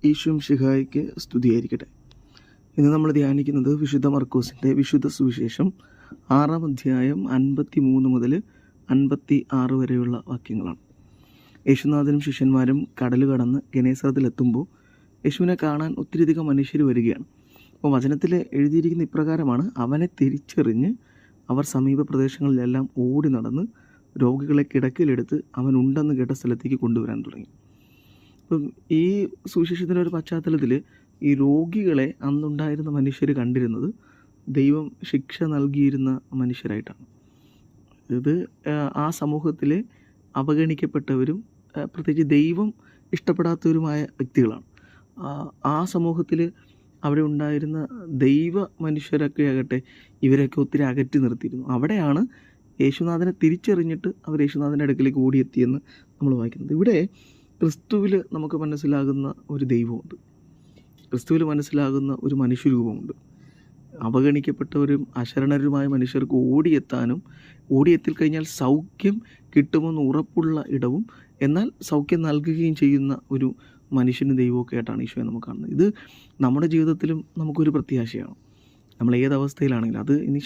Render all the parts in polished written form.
ഈശോമിശിഹായ്ക്ക് സ്തുതിയായിരിക്കട്ടെ. ഇന്ന് നമ്മൾ ധ്യാനിക്കുന്നത് വിശുദ്ധ മർക്കോസിൻ്റെ വിശുദ്ധ സുവിശേഷം 6-ാം അധ്യായം 53 മുതൽ 56 വരെയുള്ള വാക്യങ്ങളാണ്. യേശുനാഥനും ശിഷ്യന്മാരും കടൽ കടന്ന് ഗെനേസറത്തിലെത്തുമ്പോൾ യേശുവിനെ കാണാൻ ഒത്തിരിയധികം മനുഷ്യർ വരികയാണ്. അപ്പോൾ വചനത്തിൽ എഴുതിയിരിക്കുന്ന ഇപ്രകാരമാണ്: അവനെ തിരിച്ചറിഞ്ഞ് അവർ സമീപ പ്രദേശങ്ങളിലെല്ലാം ഓടി നടന്ന് രോഗികളെ കിടക്കയിലെടുത്ത് അവനുണ്ടെന്ന് കേട്ട സ്ഥലത്തേക്ക് കൊണ്ടുവരാൻ തുടങ്ങി. അപ്പം ഈ സുവിശേഷത്തിൻ്റെ ഒരു പശ്ചാത്തലത്തിൽ ഈ രോഗികളെ അന്നുണ്ടായിരുന്ന മനുഷ്യർ കണ്ടിരുന്നത് ദൈവം ശിക്ഷ നൽകിയിരുന്ന മനുഷ്യരായിട്ടാണ്. ഇത് ആ സമൂഹത്തിലെ അവഗണിക്കപ്പെട്ടവരും പ്രത്യേകിച്ച് ദൈവം ഇഷ്ടപ്പെടാത്തവരുമായ വ്യക്തികളാണ്. ആ സമൂഹത്തിൽ അവിടെ ഉണ്ടായിരുന്ന ദൈവ മനുഷ്യരൊക്കെ ആകട്ടെ ഇവരൊക്കെ ഒത്തിരി അകറ്റി നിർത്തിയിരുന്നു. അവിടെയാണ് യേശുനാഥനെ തിരിച്ചറിഞ്ഞിട്ട് അവർ യേശുനാഥൻ്റെ അടുക്കിലേക്ക് ഓടിയെത്തിയെന്ന് നമ്മൾ വായിക്കുന്നത്. ഇവിടെ ക്രിസ്തുവിൽ നമുക്ക് മനസ്സിലാകുന്ന ഒരു ദൈവമുണ്ട്, ക്രിസ്തുവിൽ മനസ്സിലാകുന്ന ഒരു മനുഷ്യരൂപമുണ്ട്. അവഗണിക്കപ്പെട്ടവരും അശരണരുമായ മനുഷ്യർക്ക് ഓടിയെത്തിക്കഴിഞ്ഞാൽ സൗഖ്യം കിട്ടുമെന്ന് ഉറപ്പുള്ള ഇടവും എന്നാൽ സൗഖ്യം നൽകുകയും ചെയ്യുന്ന ഒരു മനുഷ്യന് ദൈവമൊക്കെ ആയിട്ടാണ് ഈശോയെ നമുക്ക് കാണുന്നത്. ഇത് നമ്മുടെ ജീവിതത്തിലും നമുക്കൊരു പ്രത്യാശയാണ്. നമ്മൾ ഏതവസ്ഥയിലാണെങ്കിലും, അത് ഇനി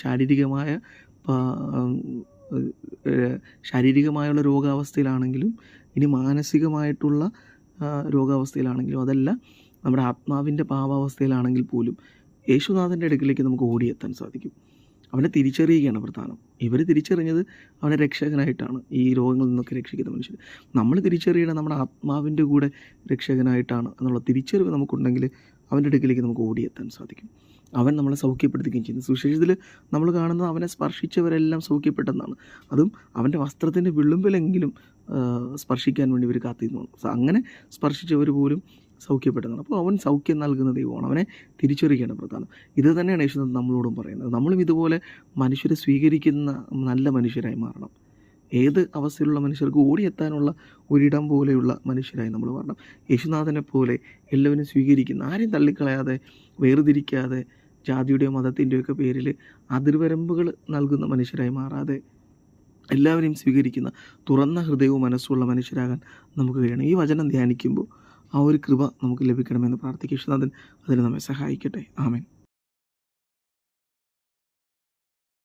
ശാരീരികമായുള്ള രോഗാവസ്ഥയിലാണെങ്കിലും ഇനി മാനസികമായിട്ടുള്ള രോഗാവസ്ഥയിലാണെങ്കിലും അതല്ല നമ്മുടെ ആത്മാവിൻ്റെ പാവാവസ്ഥയിലാണെങ്കിൽ പോലും യേശുനാഥൻ്റെ അടുക്കിലേക്ക് നമുക്ക് ഓടിയെത്താൻ സാധിക്കും. അവനെ തിരിച്ചറിയുകയാണ് പ്രധാനം. ഇവർ തിരിച്ചറിഞ്ഞത് അവനെ രക്ഷകനായിട്ടാണ്, ഈ രോഗങ്ങളിൽ നിന്നൊക്കെ രക്ഷിക്കുന്ന മനുഷ്യർ. നമ്മൾ തിരിച്ചറിയണം നമ്മുടെ ആത്മാവിൻ്റെ കൂടെ രക്ഷകനായിട്ടാണ് എന്നുള്ള തിരിച്ചറിവ് നമുക്കുണ്ടെങ്കിൽ അവൻ്റെ അടുക്കിലേക്ക് നമുക്ക് ഓടിയെത്താൻ സാധിക്കും. അവൻ നമ്മളെ സൗഖ്യപ്പെടുത്തുകയും ചെയ്യുന്നു. സുവിശേഷത്തിൽ നമ്മൾ കാണുന്നത് അവനെ സ്പർശിച്ചവരെല്ലാം സൗഖ്യപ്പെട്ടെന്നാണ്. അതും അവൻ്റെ വസ്ത്രത്തിൻ്റെ വിളുമ്പിലെങ്കിലും സ്പർശിക്കാൻ വേണ്ടി ഇവർ കാത്തിരുന്നു. അങ്ങനെ സ്പർശിച്ചവർ പോലും സൗഖ്യപ്പെട്ടതാണ്. അപ്പോൾ അവൻ സൗഖ്യം നൽകുന്ന ദൈവമാണ്. അവനെ തിരിച്ചറിയുകയാണ് പ്രധാനം. ഇത് തന്നെയാണ് യേശുനാഥൻ നമ്മളോടും പറയുന്നത്. നമ്മളും ഇതുപോലെ മനുഷ്യരെ സ്വീകരിക്കുന്ന നല്ല മനുഷ്യരായി മാറണം. ഏത് അവസ്ഥയിലുള്ള മനുഷ്യർക്ക് ഓടിയെത്താനുള്ള ഒരിടം പോലെയുള്ള മനുഷ്യരായി നമ്മൾ മാറണം. യേശുനാഥനെ പോലെ എല്ലാവരും സ്വീകരിക്കുന്ന, ആരെയും തള്ളിക്കളയാതെ വേർതിരിക്കാതെ ജാതിയുടെയോ മതത്തിൻ്റെയോ ഒക്കെ പേരിൽ അതിർവരമ്പുകൾ നൽകുന്ന മനുഷ്യരായി മാറാതെ എല്ലാവരെയും സ്വീകരിക്കുന്ന തുറന്ന ഹൃദയവും മനസ്സുള്ള മനുഷ്യരാകാൻ നമുക്ക് കഴിയണം. ഈ വചനം ധ്യാനിക്കുമ്പോൾ ആ ഒരു കൃപ നമുക്ക് ലഭിക്കണമെന്ന് പ്രാർത്ഥിക്കുക. യേശുനാഥൻ അതിന് നമ്മെ സഹായിക്കട്ടെ. ആമേൻ.